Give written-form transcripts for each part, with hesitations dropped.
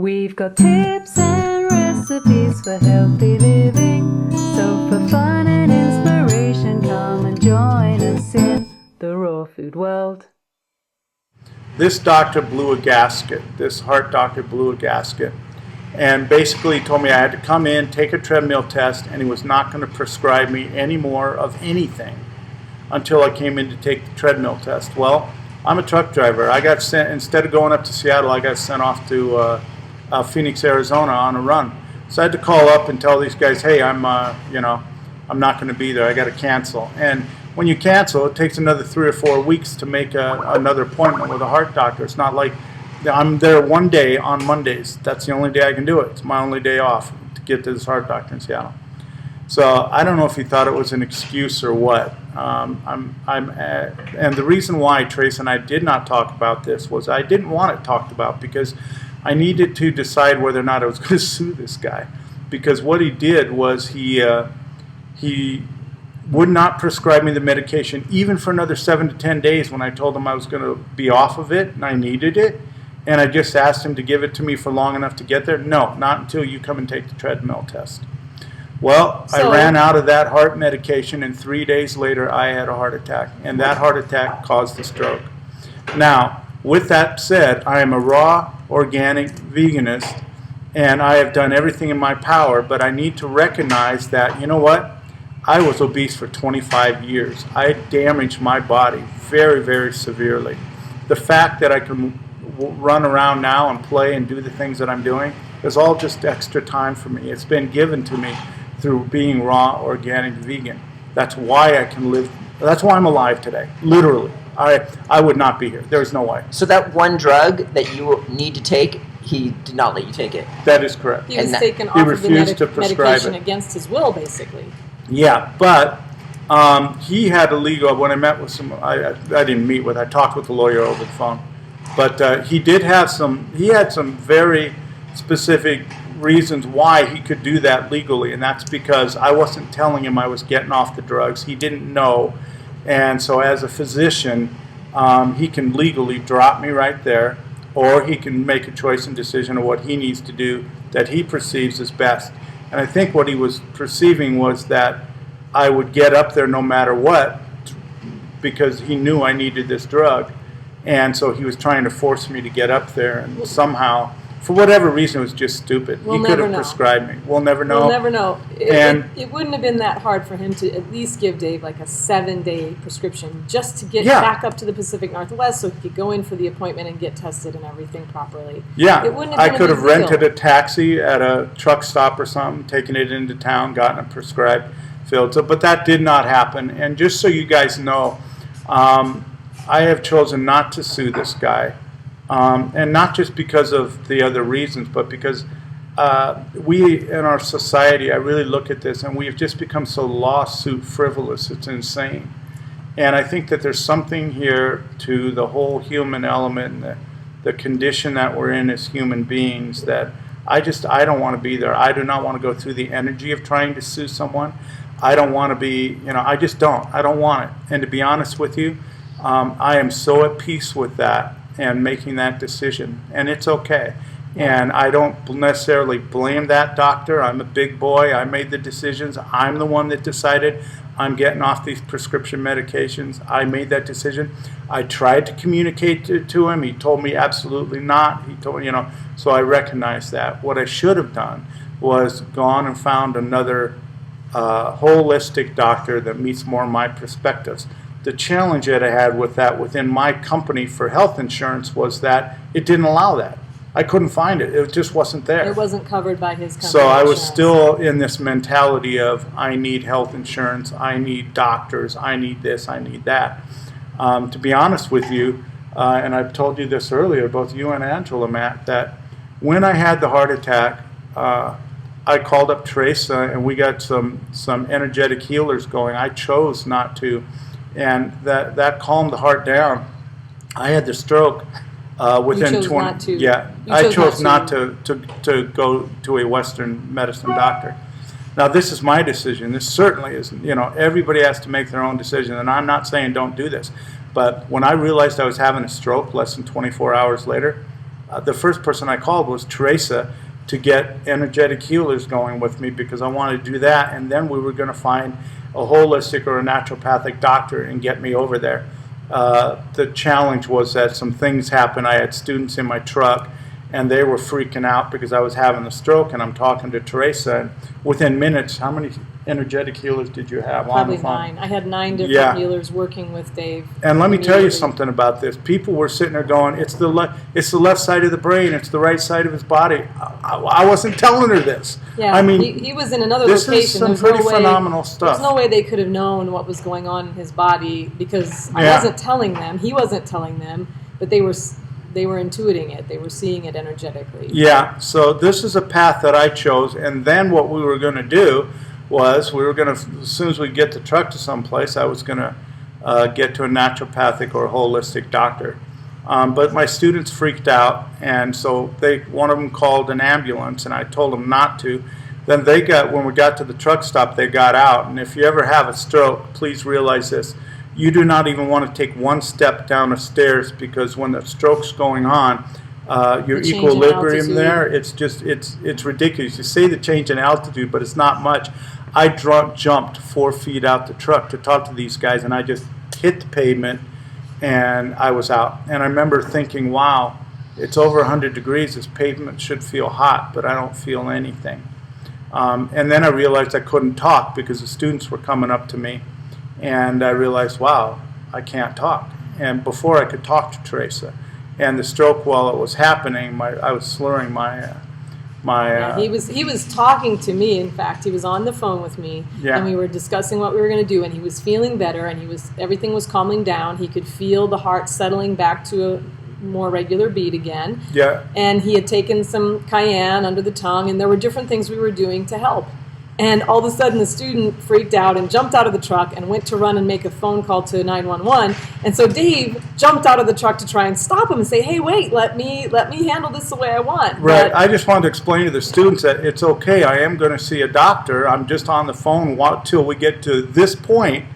We've got tips and recipes for healthy living. So for fun and inspiration, come and join us in the raw food world. This doctor blew a gasket. This heart doctor blew a gasket. And basically told me I had to come in, take a treadmill test, and he was not going to prescribe me any more of anything until I came in to take the treadmill test. Well, I'm a truck driver. I got sent, instead of going up to Seattle, I got sent off to Phoenix, Arizona on a run. So I had to call up and tell these guys, hey, I'm not going to be there. I got to cancel. And when you cancel, it takes another 3 or 4 weeks to make another appointment with a heart doctor. It's not like I'm there one day on Mondays. That's the only day I can do it. It's my only day off to get to this heart doctor in Seattle. So I don't know if he thought it was an excuse or what. And the reason why Trace and I did not talk about this was I didn't want it talked about because I needed to decide whether or not I was going to sue this guy. Because what he did was he would not prescribe me the medication even for another 7 to 10 days when I told him I was going to be off of it and I needed it. And I just asked him to give it to me for long enough to get there. No, not until you come and take the treadmill test. Well, I ran out of that heart medication, and 3 days later I had a heart attack, and that heart attack caused the stroke. Now, with that said, I am a raw, organic veganist, and I have done everything in my power, but I need to recognize that, you know what? I was obese for 25 years. I damaged my body very, very severely. The fact that I can run around now and play and do the things that I'm doing is all just extra time for me. It's been given to me through being raw, organic, vegan. That's why I can live. That's why I'm alive today. Literally, I would not be here. There's no way. So that one drug that you need to take, he did not let you take it. That is correct. He was taken off of the medication it against his will, basically. Yeah, but he had a legal. When I met with I didn't meet with. I talked with the lawyer over the phone, but he did have some. He had some very specific reasons why he could do that legally, and that's because I wasn't telling him I was getting off the drugs. He didn't know, and so as a physician, he can legally drop me right there, or he can make a choice and decision of what he needs to do that he perceives as best. And I think what he was perceiving was that I would get up there no matter what because he knew I needed this drug, and so he was trying to force me to get up there, and somehow, for whatever reason, it was just stupid. He could have prescribed me. We'll never know. We'll never know. It wouldn't have been that hard for him to at least give Dave like a 7-day prescription just to get back up to the Pacific Northwest so he could go in for the appointment and get tested and everything properly. Yeah, it wouldn't have I could have rented a taxi at a truck stop or something, taken it into town, gotten it prescribed, filled. So, but that did not happen. And just so you guys know, I have chosen not to sue this guy. And not just because of the other reasons, but because we in our society, I really look at this, and we've just become so lawsuit frivolous, it's insane. And I think that there's something here to the whole human element and the condition that we're in as human beings that I don't want to be there. I do not want to go through the energy of trying to sue someone. I don't want to be, I just don't. I don't want it. And to be honest with you, I am so at peace with that and making that decision, and it's okay. And I don't necessarily blame that doctor. I'm a big boy. I made the decisions. I'm the one that decided I'm getting off these prescription medications. I made that decision. I tried to communicate to him. He told me absolutely not. He told me, so I recognize that. What I should have done was gone and found another holistic doctor that meets more of my perspectives. The challenge that I had with that within my company for health insurance was that it didn't allow that. I couldn't find it. It just wasn't there. It wasn't covered by his company. So I was still in this mentality of I need health insurance, I need doctors, I need this, I need that. To be honest with you, and I've told you this earlier, both you and Angela, Matt, that when I had the heart attack, I called up Teresa and we got some energetic healers going. I chose not to. And that calmed the heart down. I had the stroke within 20. Yeah, I chose not to go to a Western medicine doctor. Now this is my decision. This certainly isn't. Everybody has to make their own decision, and I'm not saying don't do this. But when I realized I was having a stroke less than 24 hours later, the first person I called was Teresa to get energetic healers going with me, because I wanted to do that, and then we were going to find a holistic or a naturopathic doctor and get me over there. The challenge was that some things happened. I had students in my truck, and they were freaking out because I was having a stroke, and I'm talking to Teresa, and within minutes, how many energetic healers did you have on Probably the phone? 9. I had 9 different healers working with Dave. And let me tell you something about this. People were sitting there going, it's the left side of the brain, it's the right side of his body. I wasn't telling her this. Yeah, I mean, he was in another this location. is some pretty phenomenal stuff. There's no way they could have known what was going on in his body, because I wasn't telling them. He wasn't telling them, but they were intuiting it. They were seeing it energetically. Yeah, so this is a path that I chose, and then what we were going to do was as soon as we get the truck to someplace, I was going to get to a naturopathic or a holistic doctor. But my students freaked out, and so one of them called an ambulance, and I told them not to. Then when we got to the truck stop, they got out. And if you ever have a stroke, please realize this. You do not even want to take one step down the stairs, because when the stroke's going on, your equilibrium there, it's ridiculous. You say the change in altitude, but it's not much. I jumped 4 feet out the truck to talk to these guys, and I just hit the pavement, and I was out. And I remember thinking, wow, it's over 100 degrees. This pavement should feel hot, but I don't feel anything. And then I realized I couldn't talk because the students were coming up to me, and I realized, wow, I can't talk. And before I could talk to Teresa. And the stroke, while it was happening, I was slurring he was talking to me. In fact, he was on the phone with me, and we were discussing what we were going to do. And he was feeling better, and everything was calming down. He could feel the heart settling back to a more regular beat again. Yeah. And he had taken some cayenne under the tongue, and there were different things we were doing to help. And all of a sudden, the student freaked out and jumped out of the truck and went to run and make a phone call to 911. And so Dave jumped out of the truck to try and stop him and say, "Hey, wait, let me handle this the way I want." Right. But I just wanted to explain to the students that it's okay. I am going to see a doctor. I'm just on the phone till we get to this point,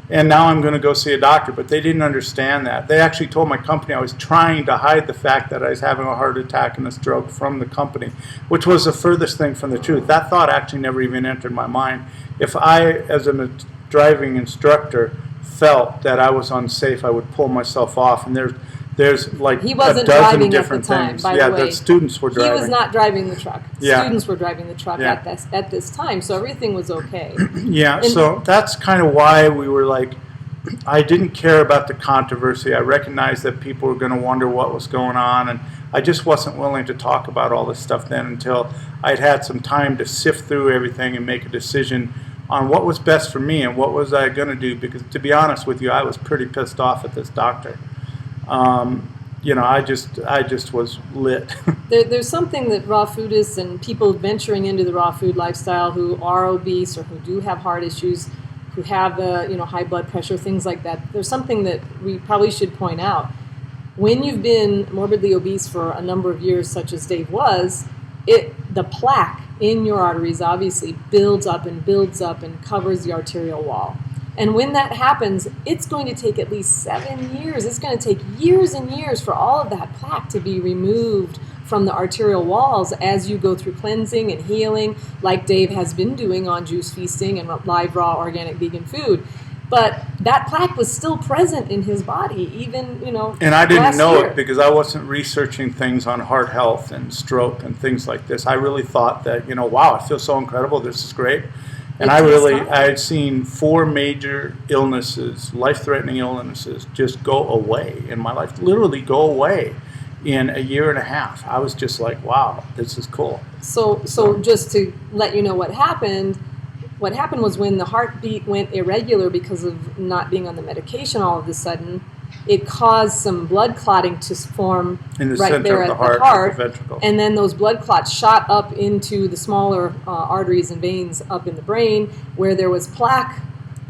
and now I'm going to go see a doctor. But they didn't understand that. They actually told my company I was trying to hide the fact that I was having a heart attack and a stroke from the company, which was the furthest thing from the truth. That thought actually never even entered my mind. If I, as a driving instructor, felt that I was unsafe, I would pull myself off. And there's like he wasn't a dozen driving different at the time, things. by Yeah, the way. the students were driving. He was not driving the truck. Yeah. Students were driving the truck Yeah. at this time, so everything was okay. Yeah, so that's kind of why we were like, I didn't care about the controversy. I recognized that people were going to wonder what was going on, and I just wasn't willing to talk about all this stuff then until I'd had some time to sift through everything and make a decision on what was best for me and what was I going to do, because to be honest with you, I was pretty pissed off at this doctor. I just was lit. There's something that raw foodists and people venturing into the raw food lifestyle who are obese or who do have heart issues, who have high blood pressure, things like that. There's something that we probably should point out. When you've been morbidly obese for a number of years, such as Dave was, the plaque in your arteries obviously builds up and covers the arterial wall. And when that happens, it's going to take at least 7 years. It's going to take years and years for all of that plaque to be removed from the arterial walls as you go through cleansing and healing, like Dave has been doing on juice feasting and live, raw, organic, vegan food. But that plaque was still present in his body, even, And I didn't know year. it because I wasn't researching things on heart health and stroke and things like this. I really thought that, wow, I feel so incredible. This is great. And I had seen 4 major illnesses, life-threatening illnesses, just go away in my life, literally go away in a year and a half. I was just like, wow, this is cool. So just to let you know what happened was when the heartbeat went irregular because of not being on the medication all of a sudden, it caused some blood clotting to form in the right center there of the at heart, the ventricle. And then those blood clots shot up into the smaller arteries and veins up in the brain, where there was plaque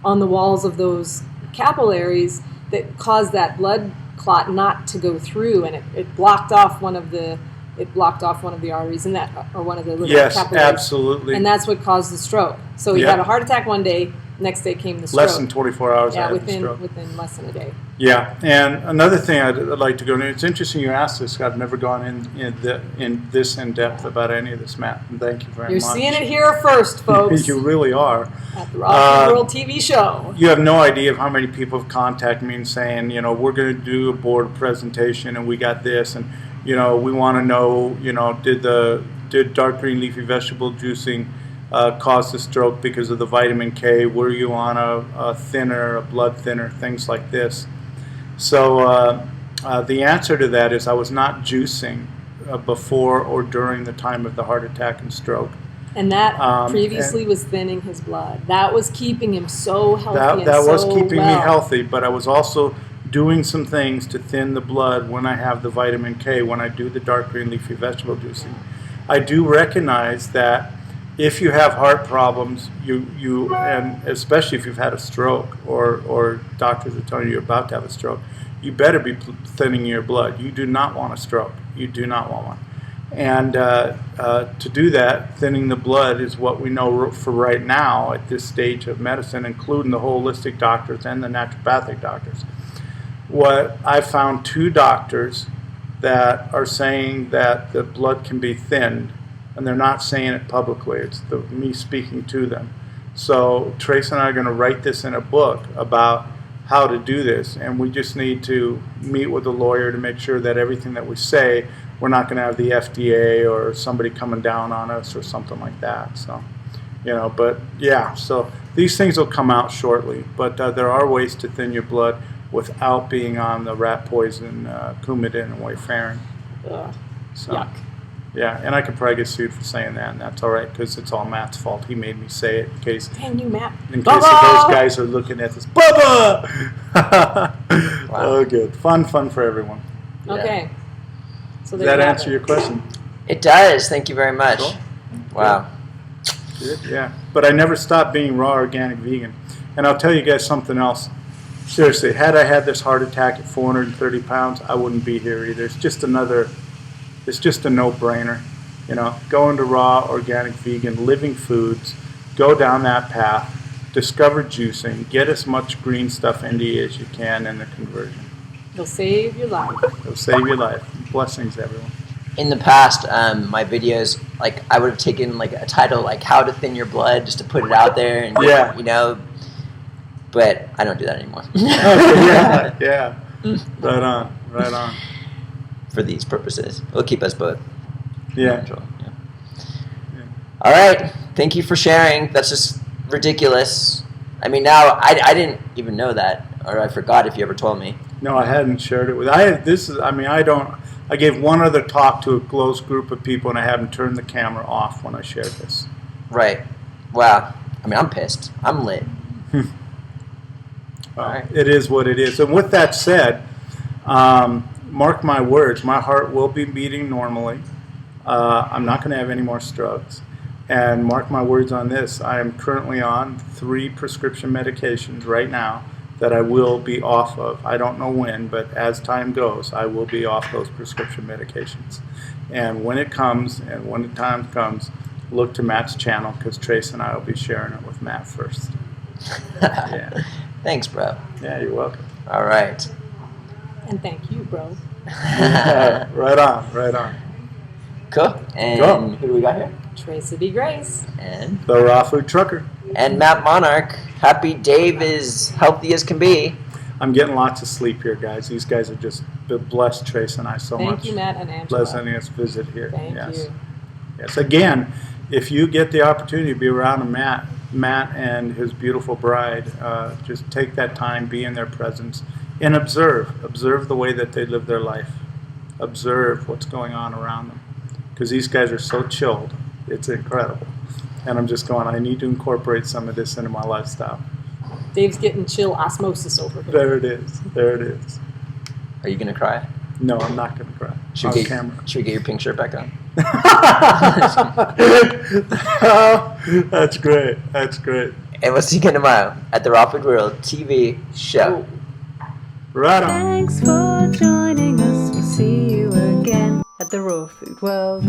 on the walls of those capillaries that caused that blood clot not to go through, and it blocked off one of the arteries or one of the little capillaries. Yes, absolutely. And that's what caused the stroke. So he had a heart attack one day, next day came the stroke. Less than 24 hours Yeah, I had the stroke. within less than a day. Yeah, and another thing I'd like to go into, it's interesting you asked this. I've never gone in this in-depth about any of this, Matt, and thank you very You're much. seeing it here first, folks. You really are. At the Raw Food World TV show. You have no idea of how many people have contacted me and saying, we're going to do a board presentation and we got this, and we want to know, did dark green leafy vegetable juicing cause the stroke because of the vitamin K? Were you on a thinner, a blood thinner, things like this? So the answer to that is I was not juicing before or during the time of the heart attack and stroke. And that previously was thinning his blood. That was keeping him so healthy that and was so keeping well. me healthy, but I was also doing some things to thin the blood when I have the vitamin K, when I do the dark green leafy vegetable juicing. I do recognize that if you have heart problems, and especially if you've had a stroke or doctors are telling you you're about to have a stroke, you better be thinning your blood. You do not want a stroke. You do not want one. And to do that, thinning the blood is what we know for right now at this stage of medicine, including the holistic doctors and the naturopathic doctors. What I found 2 doctors that are saying that the blood can be thinned, and they're not saying it publicly. It's me speaking to them. So Trace and I are going to write this in a book about how to do this, and we just need to meet with a lawyer to make sure that everything that we say, we're not going to have the FDA or somebody coming down on us or something like that. So, but yeah, so these things will come out shortly, but there are ways to thin your blood without being on the rat poison, Coumadin and warfarin. So, Yuck. yeah, and I could probably get sued for saying that, and that's all right because it's all Matt's fault. He made me say it in case Dang you, Matt. those guys are looking at this. Bubba! Wow. Oh, good. Fun for everyone. Okay. So Does there that you have answer it. your question? It does. Thank you very much. Cool. Wow. Good, yeah. But I never stopped being raw organic vegan. And I'll tell you guys something else. Seriously, had I had this heart attack at 430 pounds, I wouldn't be here either. It's just a no-brainer. Go into raw, organic, vegan, living foods, go down that path, discover juicing, get as much green stuff into you as you can in the conversion. It'll save your life. It'll save your life. Blessings, everyone. In the past, my videos, I would have taken a title like "How to Thin Your Blood" just to put it out there, and but I don't do that anymore. Yeah. Right on. For these purposes, it'll keep us both Yeah. natural. Yeah. All right, thank you for sharing. That's just ridiculous. I mean, now I didn't even know that, or I forgot if you ever told me. No, I hadn't shared it with. I gave one other talk to a close group of people, and I haven't turned the camera off when I shared this. Right. Wow. I mean, I'm pissed. I'm lit. Well, Right. It is what it is. And with that said, mark my words, my heart will be beating normally. I'm not going to have any more strokes. And mark my words on this, I am currently on 3 prescription medications right now that I will be off of. I don't know when, but as time goes, I will be off those prescription medications. And when it comes, and when the time comes, look to Matt's channel, because Trace and I will be sharing it with Matt first. Yeah. Thanks, bro. Yeah, you're welcome. All right. And thank you, bro. Right on. Cool. And Cool. who do we got here? Tracy B. Grace. And The Raw Food Trucker. Matt Monarch. Happy Dave is healthy as can be. I'm getting lots of sleep here, guys. These guys are just blessed Trace and I so much. Thank you, Matt and Angela. Blessed letting us visit here. Thank Yes. you. Yes. Again, if you get the opportunity to be around Matt and his beautiful bride, just take that time, be in their presence, and observe the way that they live their life. Observe what's going on around them, because these guys are so chilled. It's incredible. And I'm just going, I need to incorporate some of this into my lifestyle. Dave's getting chill osmosis over here. There it is. Are you going to cry? No, I'm not going to cry. Should On we, camera. should we get your pink shirt back on? Oh, that's great. And we'll see you again tomorrow at the Raw Food World TV show. Right on. Thanks for joining us. We'll see you again at the Raw Food World.